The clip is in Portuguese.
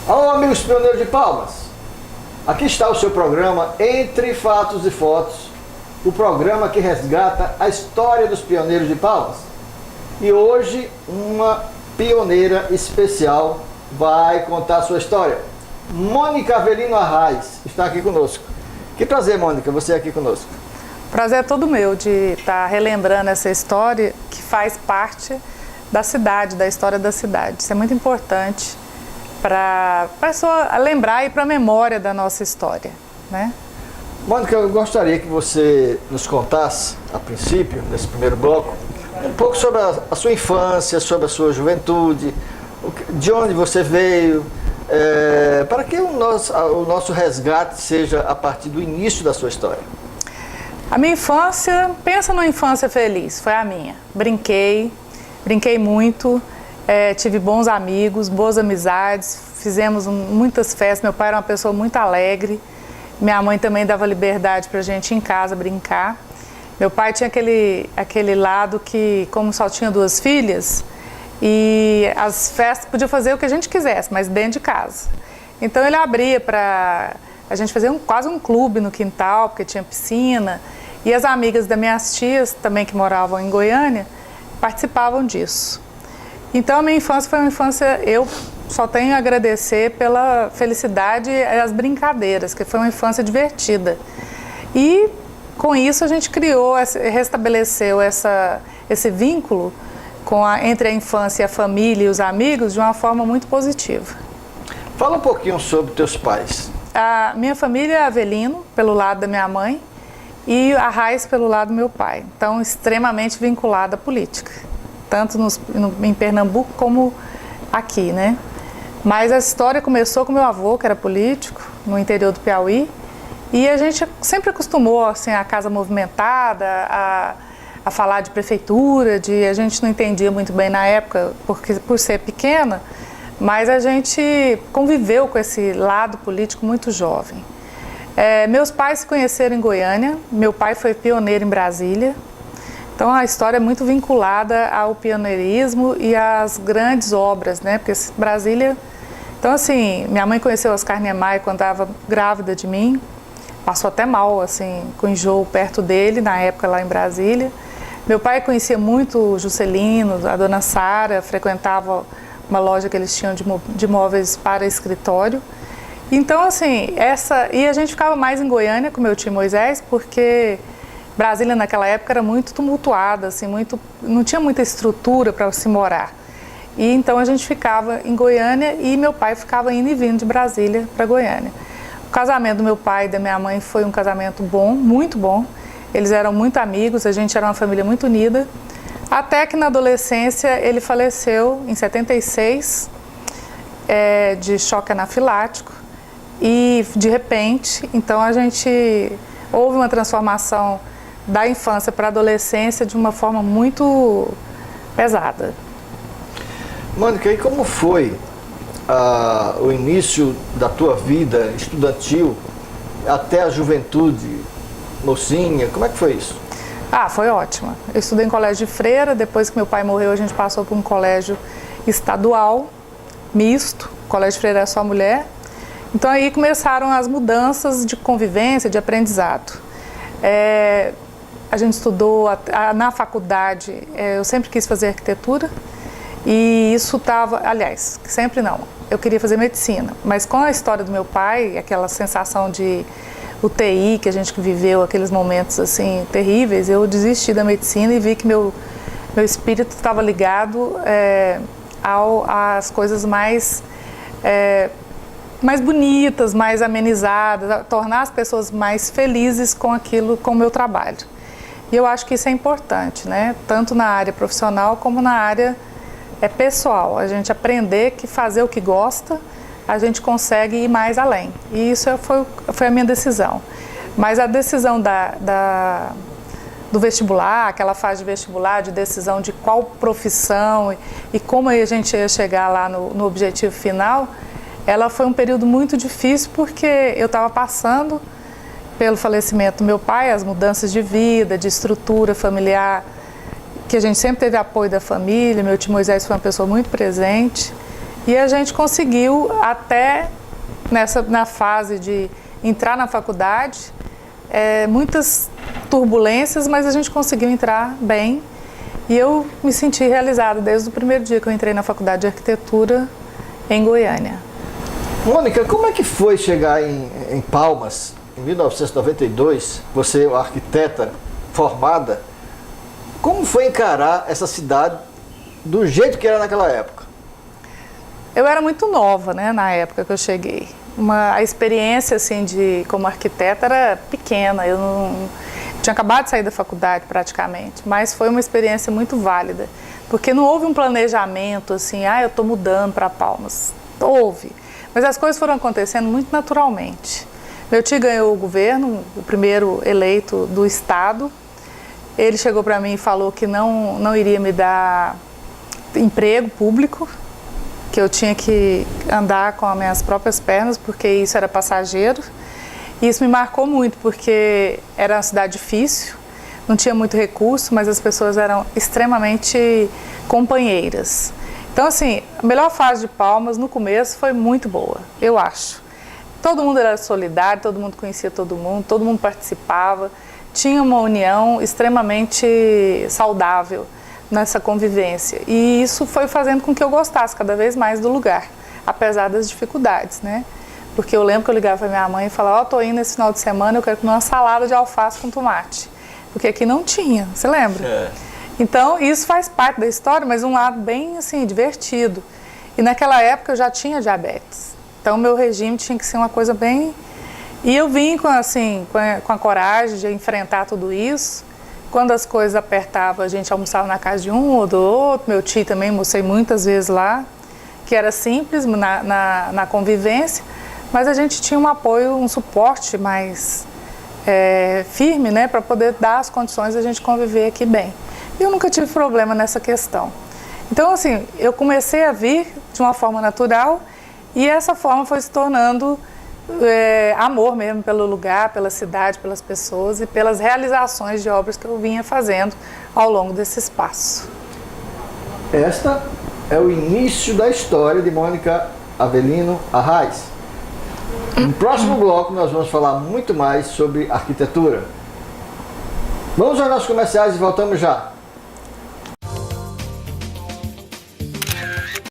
Alô, amigos pioneiros de Palmas. Aqui está o seu programa Entre Fatos e Fotos, o programa que resgata a história dos pioneiros de Palmas. E hoje uma pioneira especial vai contar a sua história. Mônica Avelino Arraes está aqui conosco. Que prazer, Mônica, você aqui conosco. Prazer é todo meu de estar relembrando essa história que faz parte da cidade, da história da cidade. Isso é muito importante para só lembrar e para a memória da nossa história, né? Mônica, eu gostaria que você nos contasse, a princípio, nesse primeiro bloco, um pouco sobre a sua infância, sobre a sua juventude, de onde você veio, para que o nosso resgate seja a partir do início da sua história. A minha infância, pensa numa infância feliz, foi a minha. Brinquei muito, tive bons amigos, boas amizades, fizemos muitas festas. Meu pai era uma pessoa muito alegre, minha mãe também dava liberdade para a gente ir em casa brincar. Meu pai tinha aquele lado que, como só tinha 2 filhas, e as festas podia fazer o que a gente quisesse, mas dentro de casa. Então ele abria para a gente fazer quase um clube no quintal, porque tinha piscina, e as amigas das minhas tias, também que moravam em Goiânia, participavam disso. Então a minha infância foi uma infância, eu só tenho a agradecer pela felicidade e as brincadeiras, que foi uma infância divertida. E com isso a gente restabeleceu esse vínculo entre a infância, a família e os amigos de uma forma muito positiva. Fala um pouquinho sobre teus pais. A minha família é Avelino, pelo lado da minha mãe, e Arraes pelo lado do meu pai. Então, extremamente vinculada à política, tanto em Pernambuco como aqui, né? Mas a história começou com meu avô, que era político, no interior do Piauí, e a gente sempre acostumou, assim, a casa movimentada, a falar de prefeitura, a gente não entendia muito bem na época, por ser pequena, mas a gente conviveu com esse lado político muito jovem. Meus pais se conheceram em Goiânia, meu pai foi pioneiro em Brasília, então a história é muito vinculada ao pioneirismo e às grandes obras, né? Porque Brasília... Então, assim, minha mãe conheceu Oscar Niemeyer quando estava grávida de mim, passou até mal, assim, com enjoo perto dele, na época lá em Brasília. Meu pai conhecia muito o Juscelino, a dona Sara, frequentava uma loja que eles tinham de móveis para escritório. Então, assim, e a gente ficava mais em Goiânia com meu tio Moisés, porque Brasília naquela época era muito tumultuada, assim, não tinha muita estrutura para se morar. E então a gente ficava em Goiânia e meu pai ficava indo e vindo de Brasília para Goiânia. O casamento do meu pai e da minha mãe foi um casamento bom, muito bom. Eles eram muito amigos, a gente era uma família muito unida. Até que na adolescência ele faleceu em 76, de choque anafilático. E de repente, então houve uma transformação da infância para a adolescência de uma forma muito pesada. Mônica, e como foi o início da tua vida estudantil até a juventude, mocinha? Como é que foi isso? Foi ótima. Eu estudei em colégio de freira, depois que meu pai morreu a gente passou para um colégio estadual, misto, colégio de freira é só mulher. Então aí começaram as mudanças de convivência, de aprendizado. A gente estudou na faculdade, eu sempre quis fazer arquitetura e isso estava, aliás, sempre não, eu queria fazer medicina, mas com a história do meu pai, aquela sensação de UTI que a gente viveu, aqueles momentos assim terríveis, eu desisti da medicina e vi que meu espírito estava ligado às coisas mais bonitas, mais amenizadas, a tornar as pessoas mais felizes com o meu trabalho. E eu acho que isso é importante, né? Tanto na área profissional como na área pessoal. A gente aprender que fazer o que gosta, a gente consegue ir mais além. E isso foi a minha decisão. Mas a decisão do vestibular, aquela fase de vestibular, de decisão de qual profissão e como a gente ia chegar lá no objetivo final, ela foi um período muito difícil porque eu estava passando pelo falecimento do meu pai, as mudanças de vida, de estrutura familiar, que a gente sempre teve apoio da família, meu tio Moisés foi uma pessoa muito presente, E a gente conseguiu até na fase de entrar na faculdade, muitas turbulências, mas a gente conseguiu entrar bem. E eu me senti realizada desde o primeiro dia que eu entrei na faculdade de arquitetura em Goiânia. Mônica, como é que foi chegar em Palmas, em 1992, você é uma arquiteta formada, como foi encarar essa cidade do jeito que era naquela época? Eu era muito nova, né, na época que eu cheguei. A experiência assim, como arquiteta era pequena, eu não tinha acabado de sair da faculdade praticamente, mas foi uma experiência muito válida, porque não houve um planejamento assim, eu estou mudando para Palmas. Houve, mas as coisas foram acontecendo muito naturalmente. Meu tio ganhou o governo, o primeiro eleito do estado. Ele chegou para mim e falou que não iria me dar emprego público, que eu tinha que andar com as minhas próprias pernas, porque isso era passageiro. E isso me marcou muito, porque era uma cidade difícil, não tinha muito recurso, mas as pessoas eram extremamente companheiras. Então, assim, a melhor fase de Palmas no começo foi muito boa, eu acho. Todo mundo era solidário, todo mundo conhecia todo mundo participava, tinha uma união extremamente saudável nessa convivência. E isso foi fazendo com que eu gostasse cada vez mais do lugar, apesar das dificuldades, né? Porque eu lembro que eu ligava para minha mãe e falava, tô indo esse final de semana, eu quero comer uma salada de alface com tomate. Porque aqui não tinha, você lembra? Então, isso faz parte da história, mas um lado bem, assim, divertido. E naquela época eu já tinha diabetes. Então, meu regime tinha que ser uma coisa bem... E eu vim com a coragem de enfrentar tudo isso. Quando as coisas apertavam, a gente almoçava na casa de um ou do outro. Meu tio também, almocei muitas vezes lá, que era simples na convivência, mas a gente tinha um apoio, um suporte mais firme, né, para poder dar as condições de a gente conviver aqui bem. E eu nunca tive problema nessa questão. Então, assim, eu comecei a vir de uma forma natural e essa forma foi se tornando amor mesmo pelo lugar, pela cidade, pelas pessoas e pelas realizações de obras que eu vinha fazendo ao longo desse espaço. Esta é o início da história de Mônica Avelino Arraes. No próximo bloco nós vamos falar muito mais sobre arquitetura. Vamos aos nossos comerciais e voltamos já.